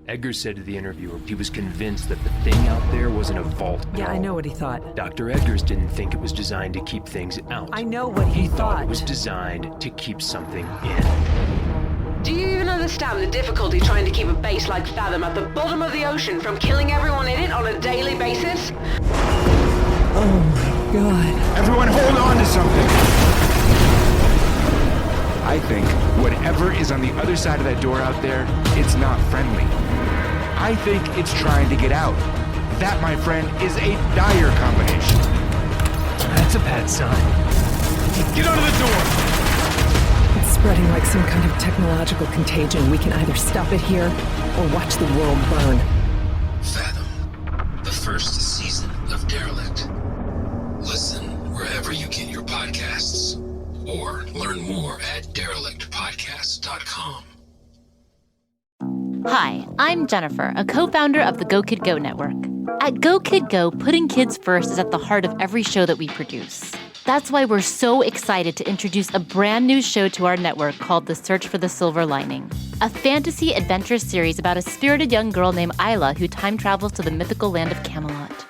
Edgar said to the interviewer he was convinced that the thing out there wasn't a vault at Yeah, all. I know what he thought. Dr. Edgars didn't think it was designed to keep things out. I know what he thought thought. it was designed to keep something in. Do you even understand the difficulty trying to keep a base like Fathom at the bottom of the ocean from killing everyone in it on a daily basis? Oh my god. Everyone hold on to something! I think whatever is on the other side of that door out there, it's not friendly. I think it's trying to get out. That, my friend, is a dire combination. That's a bad sign. Get under the door! It's spreading like some kind of technological contagion. We can either stop it here or watch the world burn. Fathom, the first season of Derelict. Listen wherever you get your podcasts, or learn more at derelictpodcast.com. Hi, I'm Jennifer, a co-founder of the Go Kid Go network. At Go Kid Go, putting kids first is at the heart of every show that we produce. That's why we're so excited to introduce a brand new show to our network called The Search for the Silver Lining, a fantasy adventure series about a spirited young girl named Isla who time travels to the mythical land of Camelot.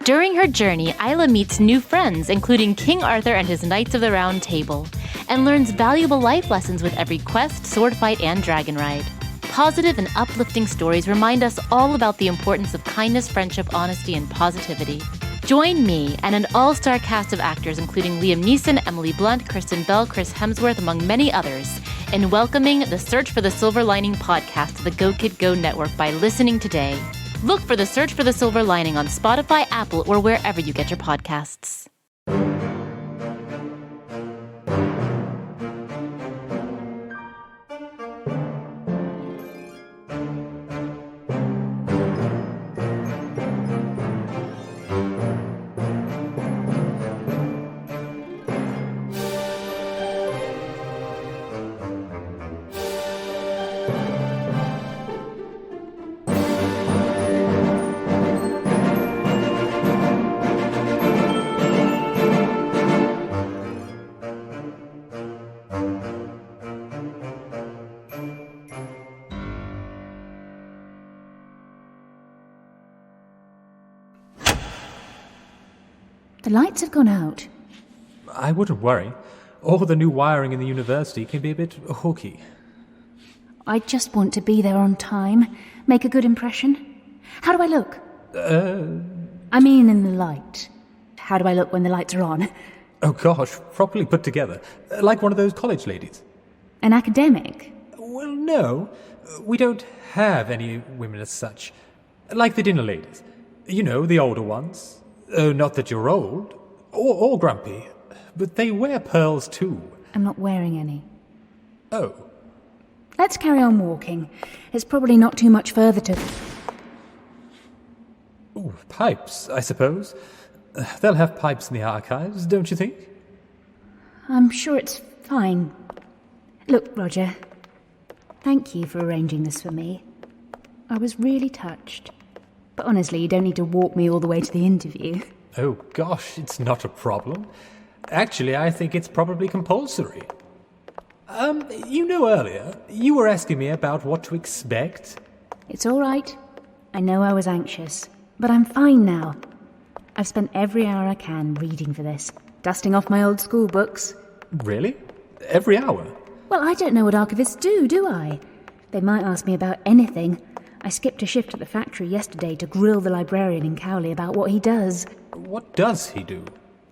During her journey, Isla meets new friends, including King Arthur and his Knights of the Round Table, and learns valuable life lessons with every quest, sword fight, and dragon ride. Positive and uplifting stories remind us all about the importance of kindness, friendship, honesty, and positivity. Join me and an all-star cast of actors including Liam Neeson, Emily Blunt, Kristen Bell, Chris Hemsworth, among many others, in welcoming the Search for the Silver Lining podcast to the Go Kid Go network by listening today. Look for the Search for the Silver Lining on Spotify, Apple, or wherever you get your podcasts. The lights have gone out. I wouldn't worry. All the new wiring in the university can be a bit hooky. I just want to be there on time, make a good impression. How do I look? I mean in the light. How do I look when the lights are on? Oh gosh, properly put together. Like one of those college ladies. An academic? Well, no. We don't have any women as such. Like the dinner ladies. You know, the older ones. Oh, not that you're old. Or grumpy. But they wear pearls too. I'm not wearing any. Oh. Let's carry on walking. It's probably not too much further to... Ooh, pipes, I suppose. They'll have pipes in the archives, don't you think? I'm sure it's fine. Look, Roger. Thank you for arranging this for me. I was really touched. But honestly, you don't need to walk me all the way to the interview. Oh gosh, it's not a problem. Actually, I think it's probably compulsory. You know earlier, you were asking me about what to expect. It's all right. I know I was anxious, but I'm fine now. I've spent every hour I can reading for this, dusting off my old school books. Really? Every hour? Well, I don't know what archivists do I? They might ask me about anything. I skipped a shift at the factory yesterday to grill the librarian in Cowley about what he does. What does he do?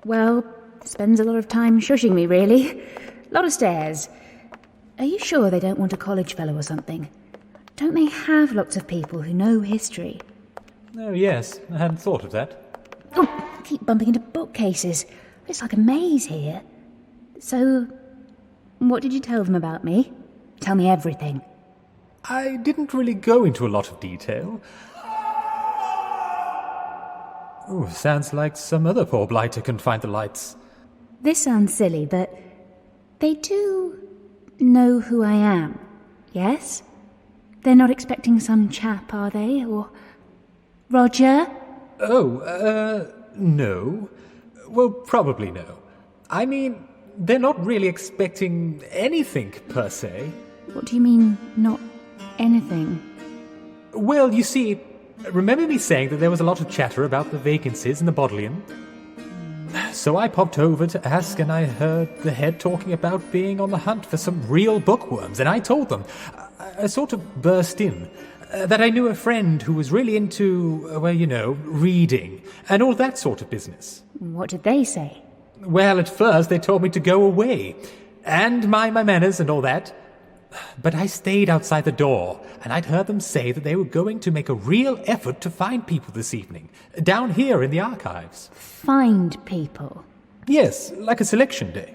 Well, spends a lot of time shushing me, really. A lot of stares. Are you sure they don't want a college fellow or something? Don't they have lots of people who know history? Oh, yes. I hadn't thought of that. Oh, I keep bumping into bookcases. It's like a maze here. So, what did you tell them about me? Tell me everything. I didn't really go into a lot of detail. Oh, sounds like some other poor blighter can find the lights. This sounds silly, but they do know who I am, yes? They're not expecting some chap, are they? Or... Roger? Oh, no. Well, probably no. I mean, they're not really expecting anything, per se. What do you mean, not anything? Well, you see, remember me saying that there was a lot of chatter about the vacancies in the Bodleian? So I popped over to ask, and I heard the head talking about being on the hunt for some real bookworms, and I told them. I sort of burst in. That I knew a friend who was really into, reading, and all that sort of business. What did they say? Well, at first they told me to go away, and mind my manners and all that. But I stayed outside the door, and I'd heard them say that they were going to make a real effort to find people this evening, down here in the archives. Find people? Yes, like a selection day.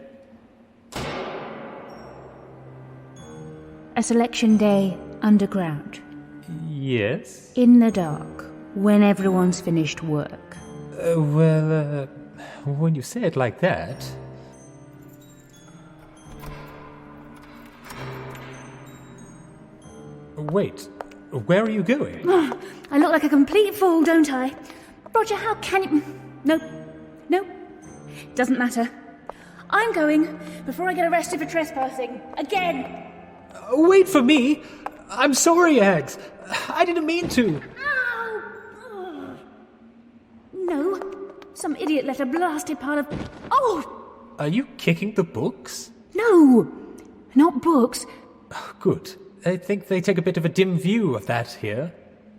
A selection day underground? Yes? In the dark, when everyone's finished work? When you say it like that... Wait, where are you going? Oh, I look like a complete fool, don't I? Roger, how can you... No. Doesn't matter. I'm going before I get arrested for trespassing. Again! Wait for me! I'm sorry, Ags. I didn't mean to. Ow! No. Some idiot let a blasted pile of... Oh! Are you kicking the books? No! Not books. Oh, good. I think they take a bit of a dim view of that here.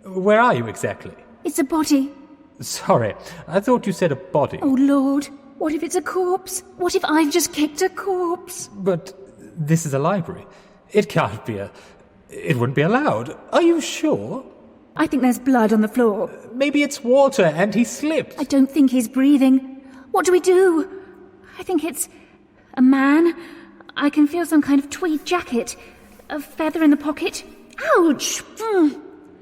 Where are you exactly? It's a body. Sorry, I thought you said a body. Oh, Lord. What if it's a corpse? What if I've just kicked a corpse? But this is a library. It can't be It wouldn't be allowed. Are you sure? I think there's blood on the floor. Maybe it's water and he slipped. I don't think he's breathing. What do we do? I think it's a man. I can feel some kind of tweed jacket. A feather in the pocket. Ouch!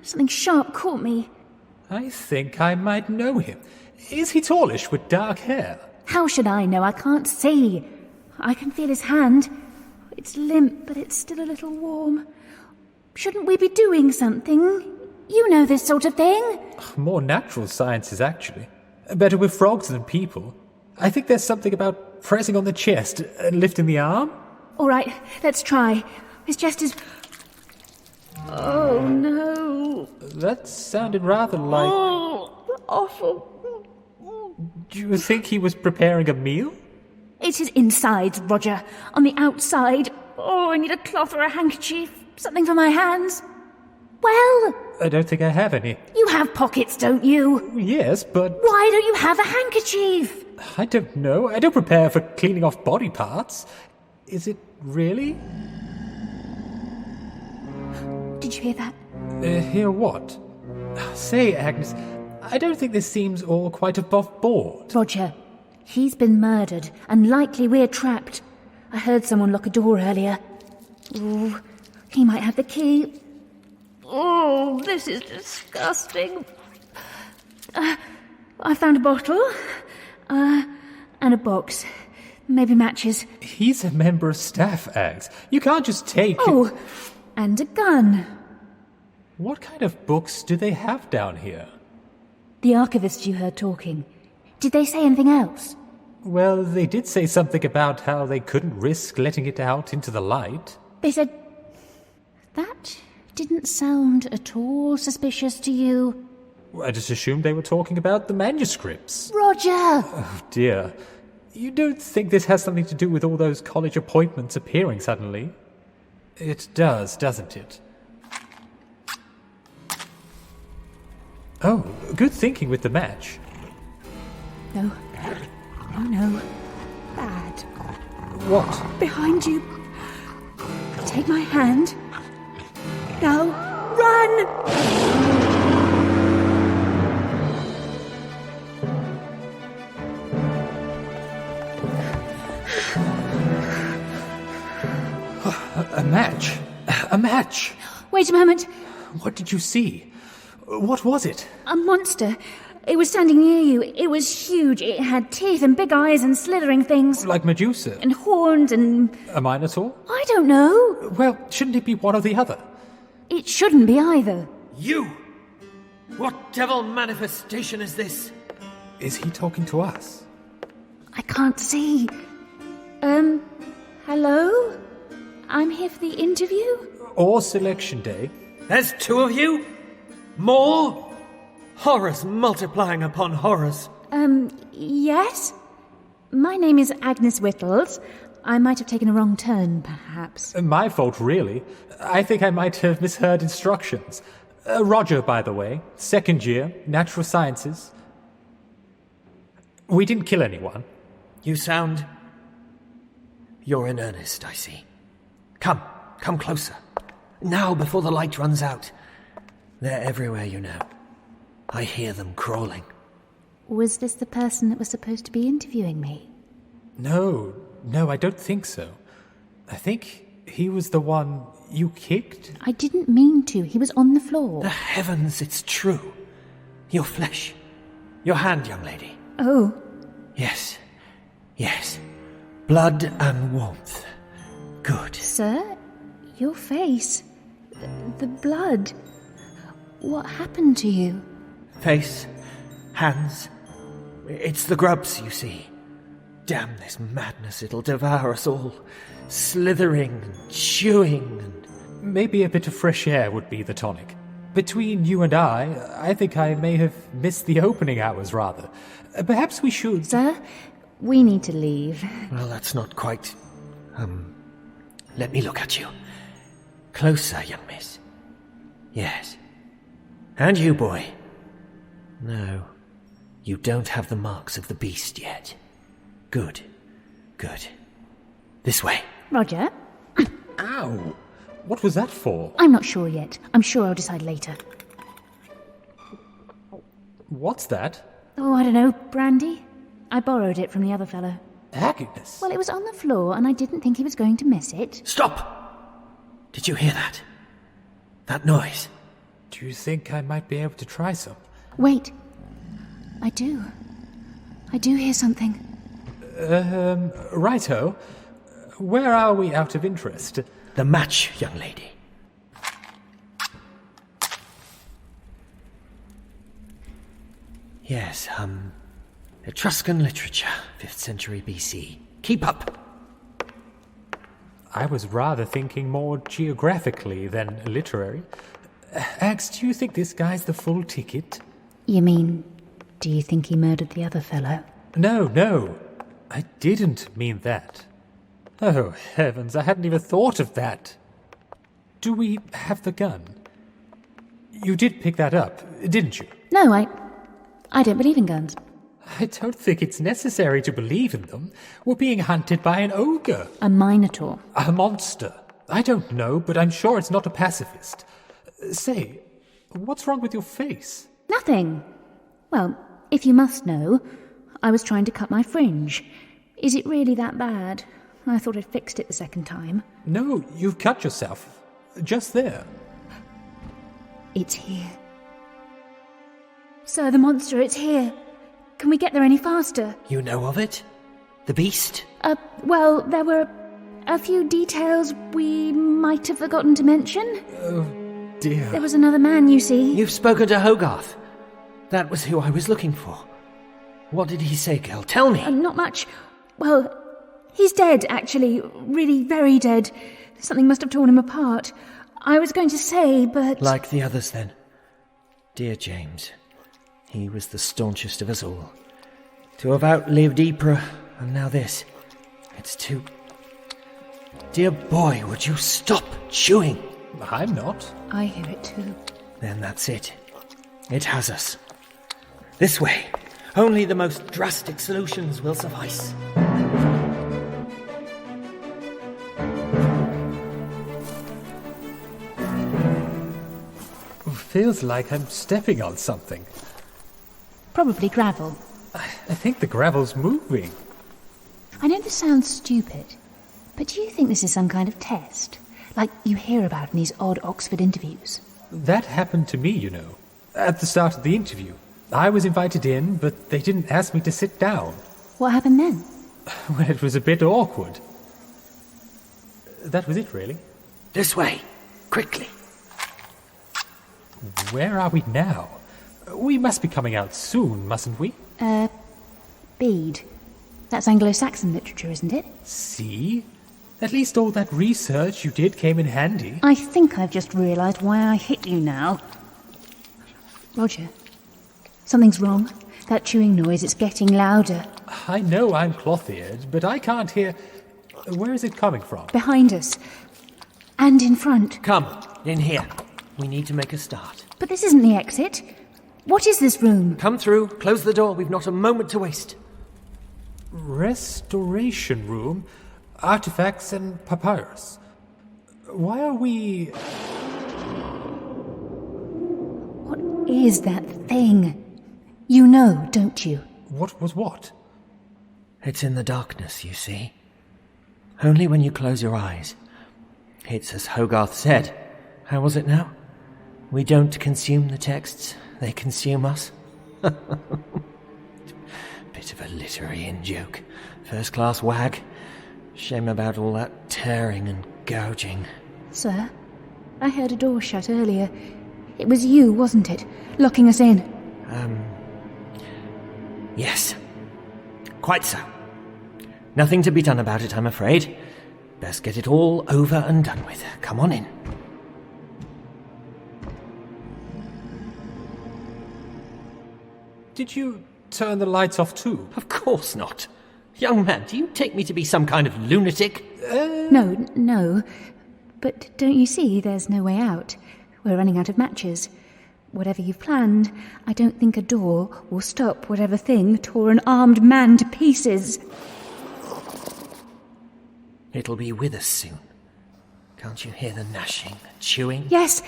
Something sharp caught me. I think I might know him. Is he tallish with dark hair? How should I know? I can't see. I can feel his hand. It's limp, but it's still a little warm. Shouldn't we be doing something? You know this sort of thing. More natural sciences, actually. Better with frogs than people. I think there's something about pressing on the chest and lifting the arm. All right, let's try. His chest is... Oh, no. That sounded rather like... Oh, awful. Do you think he was preparing a meal? It's his insides, Roger. On the outside. Oh, I need a cloth or a handkerchief. Something for my hands. Well... I don't think I have any. You have pockets, don't you? Yes, but... Why don't you have a handkerchief? I don't know. I don't prepare for cleaning off body parts. Is it really? Did you hear that? Hear what? Say, Agnes, I don't think this seems all quite above board. Roger, he's been murdered, and likely we're trapped. I heard someone lock a door earlier. Ooh, he might have the key. Oh, this is disgusting. I found a bottle, and a box. Maybe matches. He's a member of staff, Ags. You can't just take... Oh, and a gun. What kind of books do they have down here? The archivists you heard talking. Did they say anything else? Well, they did say something about how they couldn't risk letting it out into the light. They said... That didn't sound at all suspicious to you. I just assumed they were talking about the manuscripts. Roger! Oh, dear. You don't think this has something to do with all those college appointments appearing suddenly? It does, doesn't it? Oh, good thinking with the match. No. No. Bad. What? Behind you. Take my hand. Now, run! A match. A match. Wait a moment. What did you see? What was it? A monster. It was standing near you. It was huge. It had teeth and big eyes and slithering things. Like Medusa? And horns and... A Minotaur? I don't know. Well, shouldn't it be one or the other? It shouldn't be either. You! What devil manifestation is this? Is he talking to us? I can't see. Hello? I'm here for the interview? Or selection day? There's two of you? More? Horrors multiplying upon horrors. Yes? My name is Agnes Whittles. I might have taken a wrong turn, perhaps. My fault, really. I think I might have misheard instructions. Roger, by the way. 2nd year, natural sciences. We didn't kill anyone. You sound... You're in earnest, I see. Come closer. Now, before the light runs out. They're everywhere, you know. I hear them crawling. Was this the person that was supposed to be interviewing me? No, I don't think so. I think he was the one you kicked. I didn't mean to. He was on the floor. The heavens, it's true. Your flesh. Your hand, young lady. Oh. Yes. Blood and warmth. Good. Sir, your face. The blood. What happened to you? Face, hands. It's the grubs, you see. Damn this madness, it'll devour us all. Slithering and chewing and... Maybe a bit of fresh air would be the tonic. Between you and I think I may have missed the opening hours, rather. Perhaps we should... Sir, we need to leave. Well, that's not quite... Let me look at you. Closer, young miss. Yes. And you, boy. No, you don't have the marks of the beast yet. Good. This way. Roger? Ow! What was that for? I'm not sure yet. I'm sure I'll decide later. What's that? Oh, I don't know. Brandy? I borrowed it from the other fellow. Agnes? Well, it was on the floor, and I didn't think he was going to miss it. Stop! Did you hear that? That noise? Do you think I might be able to try some? Wait. I do. I do hear something. Righto. Where are we out of interest? The match, young lady. Yes, Etruscan literature, 5th century BC. Keep up. I was rather thinking more geographically than literary. Ax, do you think this guy's the full ticket? You mean, do you think he murdered the other fellow? No. I didn't mean that. Oh, heavens, I hadn't even thought of that. Do we have the gun? You did pick that up, didn't you? No, I don't believe in guns. I don't think it's necessary to believe in them. We're being hunted by an ogre. A minotaur. A monster. I don't know, but I'm sure it's not a pacifist. Say, what's wrong with your face? Nothing. Well, if you must know, I was trying to cut my fringe. Is it really that bad? I thought I'd fixed it the second time. No, you've cut yourself. Just there. It's here. Sir, the monster, it's here. Can we get there any faster? You know of it? The beast? Well, there were a few details we might have forgotten to mention. Oh, dear. There was another man, you see. You've spoken to Hogarth. That was who I was looking for. What did he say, girl? Tell me. Not much. Well, he's dead, actually. Really very dead. Something must have torn him apart. I was going to say, but... Like the others, then. Dear James. He was the staunchest of us all. To have outlived Ypres, and now this. It's too... Dear boy, would you stop chewing? I'm not. I hear it too. Then that's it. It has us. This way. Only the most drastic solutions will suffice. Feels like I'm stepping on something. Probably gravel. I think the gravel's moving. I know this sounds stupid, but do you think this is some kind of test? Like you hear about in these odd Oxford interviews? That happened to me, you know. At the start of the interview. I was invited in, but they didn't ask me to sit down. What happened then? Well, it was a bit awkward. That was it, really. This way. Quickly. Where are we now? We must be coming out soon, mustn't we? Bede. That's Anglo-Saxon literature, isn't it? See? At least all that research you did came in handy. I think I've just realised why I hit you now. Roger, something's wrong. That chewing noise, it's getting louder. I know I'm cloth-eared, but I can't hear... Where is it coming from? Behind us. And in front. Come, in here. We need to make a start. But this isn't the exit. What is this room? Come through, close the door, we've not a moment to waste. Restoration room, artifacts and papyrus. Why are we... What is that thing? You know, don't you? What was what? It's in the darkness, you see. Only when you close your eyes. It's as Hogarth said. How was it now? We don't consume the texts, they consume us. Bit of a literary in-joke. First-class wag. Shame about all that tearing and gouging. Sir, I heard a door shut earlier. It was you, wasn't it? Locking us in. Yes. Quite so. Nothing to be done about it, I'm afraid. Best get it all over and done with. Come on in. Did you turn the lights off too? Of course not. Young man, do you take me to be some kind of lunatic? No. But don't you see there's no way out? We're running out of matches. Whatever you've planned, I don't think a door will stop whatever thing tore an armed man to pieces. It'll be with us soon. Can't you hear the gnashing and chewing? Yes!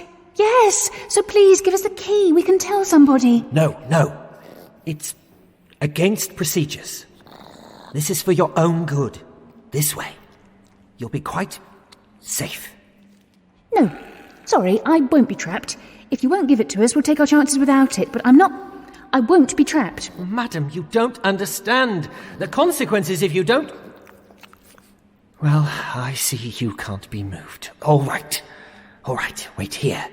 So please give us the key. We can tell somebody. No. It's against procedures. This is for your own good. This way. You'll be quite safe. No. Sorry, I won't be trapped. If you won't give it to us, we'll take our chances without it, but I won't be trapped. Madam, you don't understand. The consequences if you don't... Well, I see you can't be moved. All right, wait here.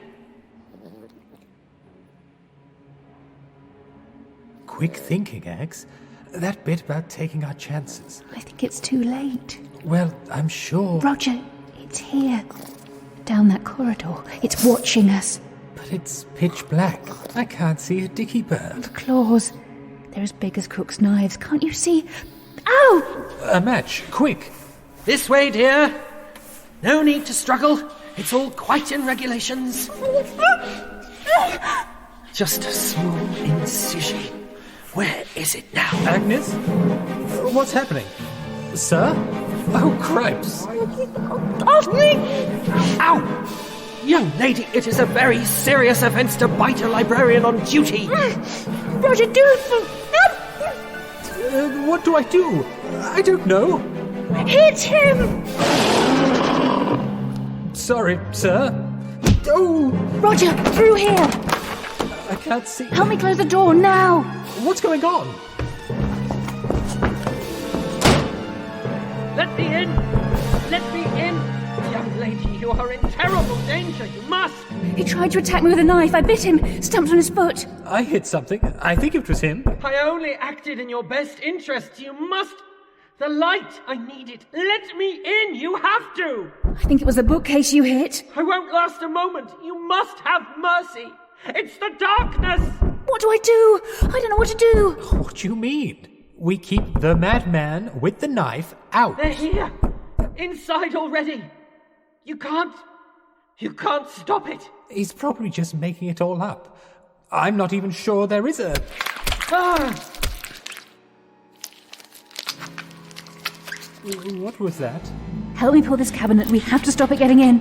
Quick thinking, Eggs. That bit about taking our chances. I think it's too late. Well, I'm sure... Roger, it's here. Down that corridor. It's watching us. But it's pitch black. I can't see a dicky bird. The claws. They're as big as Cook's knives. Can't you see? Ow! A match, quick. This way, dear. No need to struggle. It's all quite in regulations. Just a small incision. Where is it now? Agnes? What's happening? Sir? Oh, cripes. Off me! Ow! Young lady, it is a very serious offence to bite a librarian on duty. Roger, do it What do I do? I don't know. Hit him! Sorry, sir. Oh! Roger, through here! I can't see. Help me close the door now! What's going on? Let me in! Let me in! Young lady, you are in terrible danger. You must! He tried to attack me with a knife. I bit him, stamped on his foot. I hit something. I think it was him. I only acted in your best interests. You must... The light! I need it. Let me in! You have to! I think it was the bookcase you hit. I won't last a moment. You must have mercy. It's the darkness! What do I do? I don't know what to do. What do you mean? We keep the madman with the knife out. They're here. Inside already. You can't stop it. He's probably just making it all up. I'm not even sure there is a... Ah! What was that? Help me pull this cabinet. We have to stop it getting in.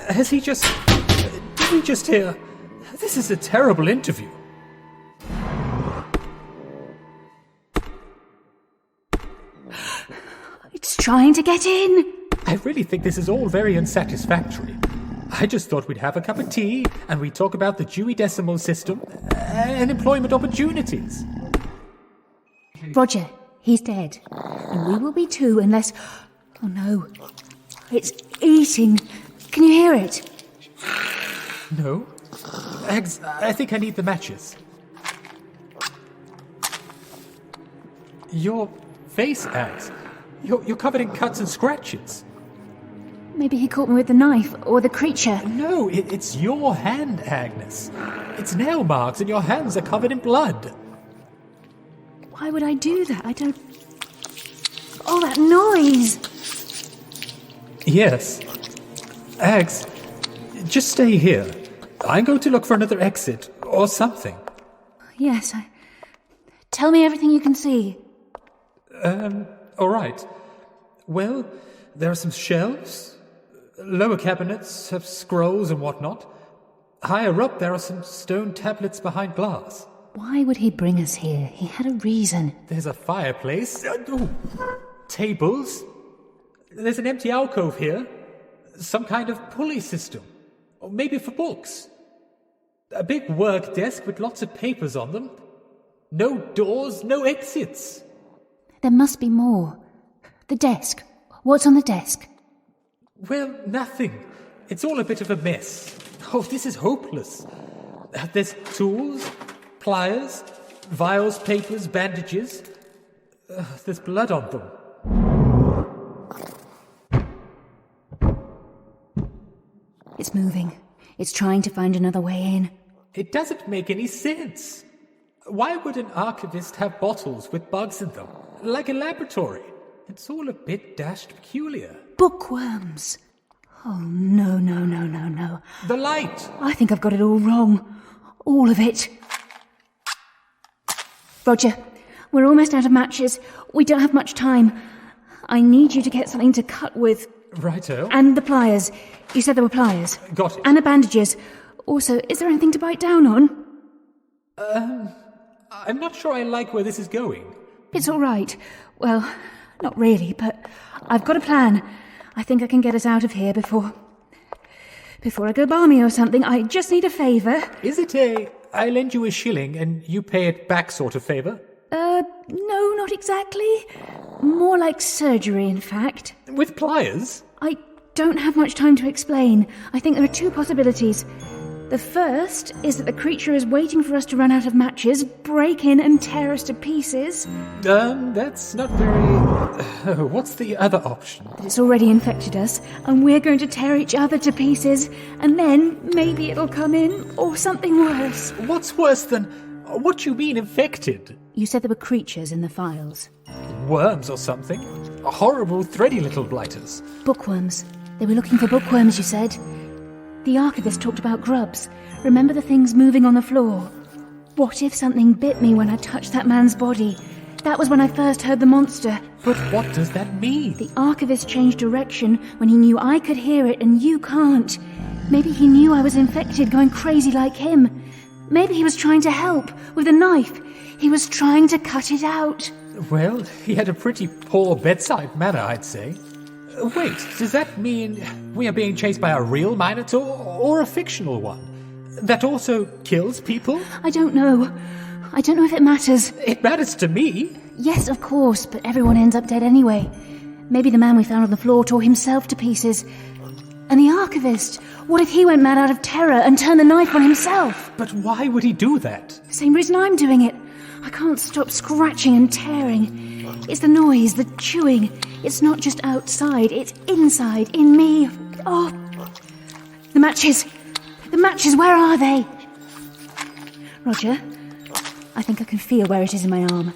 Has he just... Did we just hear... This is a terrible interview. It's trying to get in. I really think this is all very unsatisfactory. I just thought we'd have a cup of tea and we'd talk about the Dewey Decimal System and employment opportunities. Roger, he's dead. And we will be too unless... Oh no. It's eating. Can you hear it? No. Eggs, I think I need the matches. Your face, Eggs. You're covered in cuts and scratches. Maybe he caught me with the knife, or the creature. No, it's your hand, Agnes. It's nail marks and your hands are covered in blood. Why would I do that? I don't... Oh, that noise! Yes. Ags, just stay here. I'm going to look for another exit, or something. Yes, Tell me everything you can see. All right. Well, there are some shelves. Lower cabinets have scrolls and whatnot. Higher up, there are some stone tablets behind glass. Why would he bring us here? He had a reason. There's a fireplace. Tables. There's an empty alcove here. Some kind of pulley system. Or maybe for books. A big work desk with lots of papers on them. No doors, no exits. There must be more. The desk. What's on the desk? Well, nothing. It's all a bit of a mess. Oh, this is hopeless. There's tools, pliers, vials, papers, bandages. There's blood on them. It's moving. It's trying to find another way in. It doesn't make any sense. Why would an archivist have bottles with bugs in them? Like a laboratory. It's all a bit dashed peculiar. Bookworms. Oh, no. The light. I think I've got it all wrong. All of it. Roger, we're almost out of matches. We don't have much time. I need you to get something to cut with. Righto. And the pliers. You said there were pliers. Got it. And the bandages. Also, is there anything to bite down on? I'm not sure I like where this is going. It's all right. Well, not really, but I've got a plan. I think I can get us out of here before I go balmy or something. I just need a favour. Is it I lend you a shilling and you pay it back sort of favour? No, not exactly. More like surgery, in fact. With pliers? I don't have much time to explain. I think there are two possibilities. The first is that the creature is waiting for us to run out of matches, break in and tear us to pieces. That's not very... what's the other option? That it's already infected us, and we're going to tear each other to pieces, and then maybe it'll come in, or something worse. What's worse than... What you mean infected? You said there were creatures in the files. Worms or something? Horrible, thready little blighters. Bookworms. They were looking for bookworms, you said. The archivist talked about grubs. Remember the things moving on the floor? What if something bit me when I touched that man's body? That was when I first heard the monster. But what does that mean? The archivist changed direction when he knew I could hear it and you can't. Maybe he knew I was infected, going crazy like him. Maybe he was trying to help, with a knife. He was trying to cut it out. Well, he had a pretty poor bedside manner, I'd say. Wait, does that mean we are being chased by a real Minotaur or a fictional one? That also kills people? I don't know. I don't know if it matters. It matters to me. Yes, of course, but everyone ends up dead anyway. Maybe the man we found on the floor tore himself to pieces. And the archivist, what if he went mad out of terror and turned the knife on himself? But why would he do that? Same reason I'm doing it. I can't stop scratching and tearing. It's the noise, the chewing. It's not just outside, it's inside, in me. Oh, the matches. The matches, where are they? Roger, I think I can feel where it is in my arm.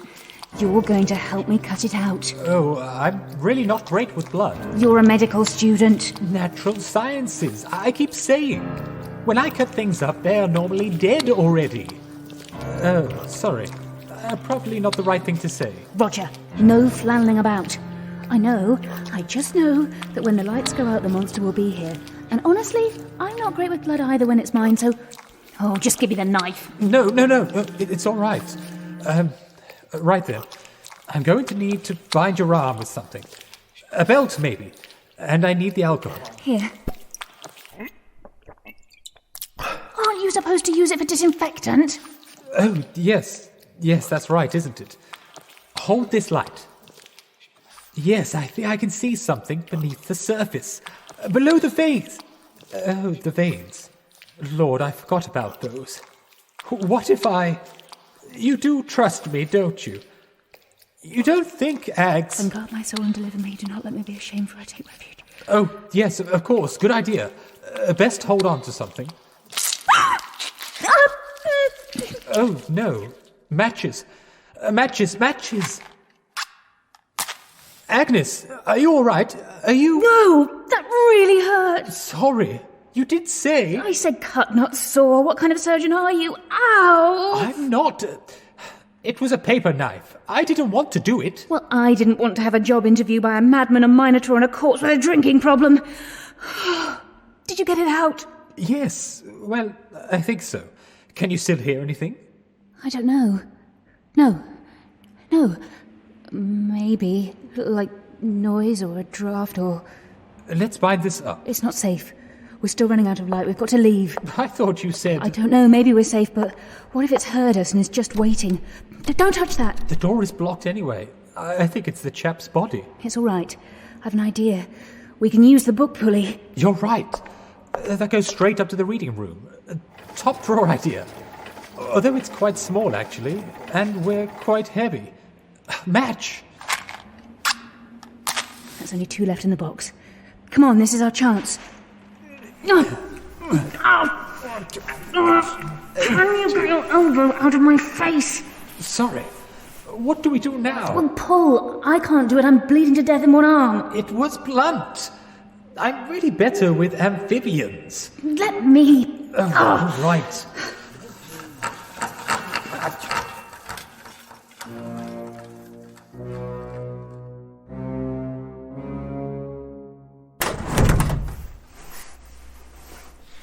You're going to help me cut it out. Oh, I'm really not great with blood. You're a medical student. Natural sciences, I keep saying. When I cut things up, they're normally dead already. Oh, sorry. Probably not the right thing to say. Roger, no flanneling about. I just know that when the lights go out, the monster will be here. And honestly, I'm not great with blood either when it's mine, so... Oh, just give me the knife. No, it's all right. Right then. I'm going to need to bind your arm with something. A belt, maybe. And I need the alcohol. Here. Aren't you supposed to use it for disinfectant? Oh, yes. Yes, that's right, isn't it? Hold this light. Yes, I think I can see something beneath the surface. Below the veins. Oh, the veins. Lord, I forgot about those. What if I... You do trust me, don't you? You don't think, Ags... Then guard my soul and deliver me. Do not let me be ashamed, for I take refuge Oh, yes, of course. Good idea. Best hold on to something. Oh, no. Matches. Matches. Agnes, are you all right? Are you... No, that really hurts. Sorry. You did say... I said cut, not saw. What kind of surgeon are you? Ow! I'm not... It was a paper knife. I didn't want to do it. Well, I didn't want to have a job interview by a madman, a minotaur, and a corpse with a drinking problem. Did you get it out? Yes. Well, I think so. Can you still hear anything? I don't know. No. Maybe. Like noise or a draft or... Let's bind this up. It's not safe. We're still running out of light. We've got to leave. I thought you said... I don't know. Maybe we're safe, but what if it's heard us and is just waiting? Don't touch that. The door is blocked anyway. I think it's the chap's body. It's all right. I've an idea. We can use the book pulley. You're right. That goes straight up to the reading room. Top drawer idea. Although it's quite small, actually, and we're quite heavy. Match! There's only 2 left in the box. Come on, this is our chance. Can you get your elbow out of my face? Sorry. What do we do now? Well, pull. I can't do it. I'm bleeding to death in one arm. It was blunt. I'm really better with amphibians. Let me... Oh, right.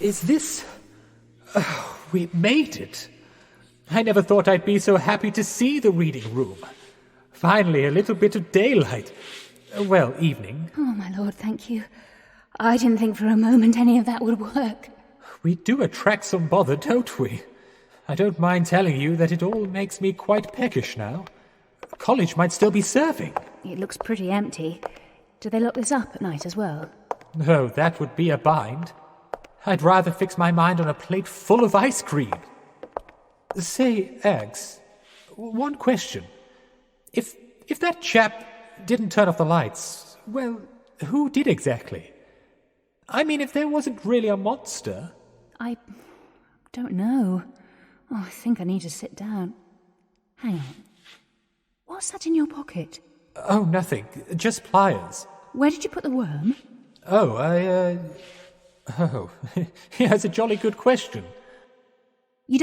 Is this... Oh, we made it. I never thought I'd be so happy to see the reading room. Finally, a little bit of daylight. Well, evening. Oh, my lord, thank you. I didn't think for a moment any of that would work. We do attract some bother, don't we? I don't mind telling you that it all makes me quite peckish now. College might still be serving. It looks pretty empty. Do they lock this up at night as well? No, that would be a bind. I'd rather fix my mind on a plate full of ice cream. Say, Ags, one question. If that chap didn't turn off the lights, well, who did exactly? I mean, if there wasn't really a monster... I don't know. Oh, I think I need to sit down. Hang on. What's that in your pocket? Oh, nothing. Just pliers. Where did you put the worm? Oh, Oh, yeah, that's a jolly good question. You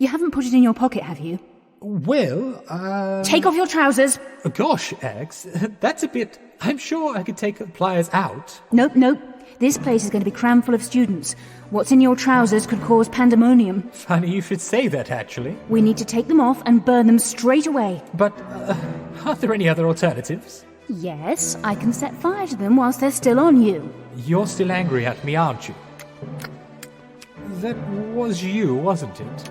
haven't put it in your pocket, have you? Well, Take off your trousers! Gosh, Ags, that's a bit... I'm sure I could take the pliers out. Nope. This place is going to be crammed full of students. What's in your trousers could cause pandemonium. Funny you should say that, actually. We need to take them off and burn them straight away. But, are there any other alternatives? Yes, I can set fire to them whilst they're still on you. You're still angry at me, aren't you? That was you, wasn't it?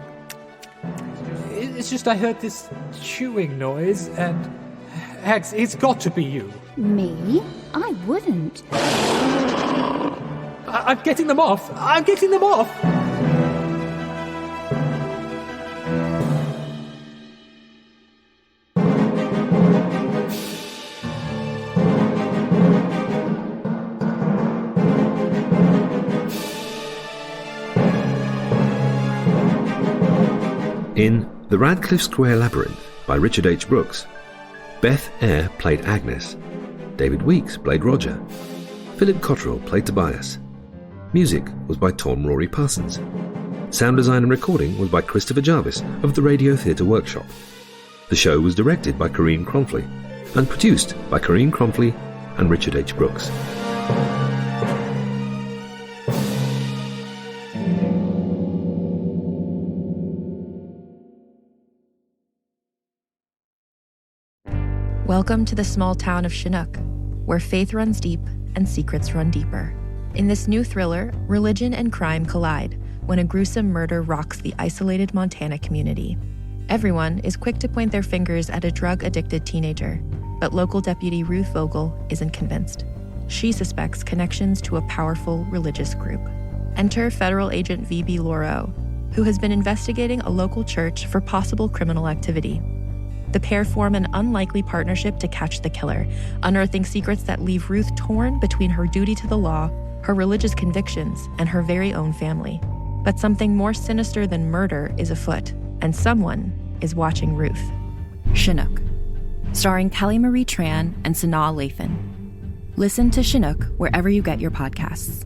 It's just I heard this chewing noise and... Ags, it's got to be you. Me? I wouldn't. I'm getting them off! In The Radcliffe Square Labyrinth by Richard H. Brooks, Beth Eyre played Agnes, David Weeks played Roger, Phillip Cotterill played Tobias. Music was by Rory Parsons. Sound design and recording was by Christopher Jarvis of the Radio Theatre Workshop. The show was directed by Karim Kronfli and produced by Karim Kronfli and Richard H. Brooks. Welcome to the small town of Chinook, where faith runs deep and secrets run deeper. In this new thriller, religion and crime collide when a gruesome murder rocks the isolated Montana community. Everyone is quick to point their fingers at a drug-addicted teenager, but local deputy Ruth Vogel isn't convinced. She suspects connections to a powerful religious group. Enter federal agent V.B. Laureau, who has been investigating a local church for possible criminal activity. The pair form an unlikely partnership to catch the killer, unearthing secrets that leave Ruth torn between her duty to the law, her religious convictions, and her very own family. But something more sinister than murder is afoot, and someone is watching Ruth. Chinook, starring Kelly Marie Tran and Sanaa Lathan. Listen to Chinook wherever you get your podcasts.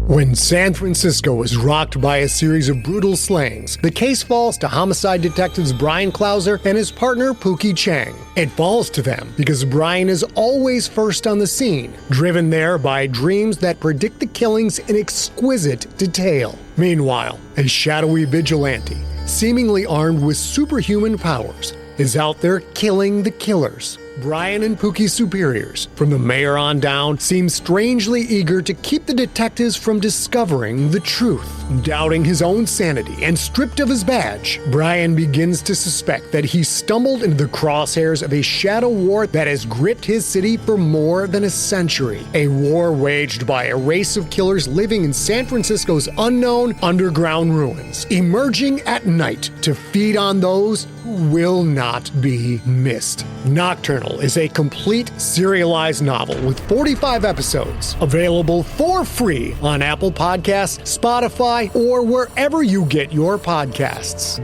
When San Francisco is rocked by a series of brutal slayings, the case falls to homicide detectives Brian Clauser and his partner Pookie Chang. It falls to them because Brian is always first on the scene, driven there by dreams that predict the killings in exquisite detail. Meanwhile, a shadowy vigilante, seemingly armed with superhuman powers, is out there killing the killers. Brian and Pookie's superiors, from the mayor on down, seem strangely eager to keep the detectives from discovering the truth. Doubting his own sanity and stripped of his badge, Brian begins to suspect that he stumbled into the crosshairs of a shadow war that has gripped his city for more than a century. A war waged by a race of killers living in San Francisco's unknown underground ruins, emerging at night to feed on those who will not be missed. Nocturnal is a complete serialized novel with 45 episodes, available for free on Apple Podcasts, Spotify, or wherever you get your podcasts.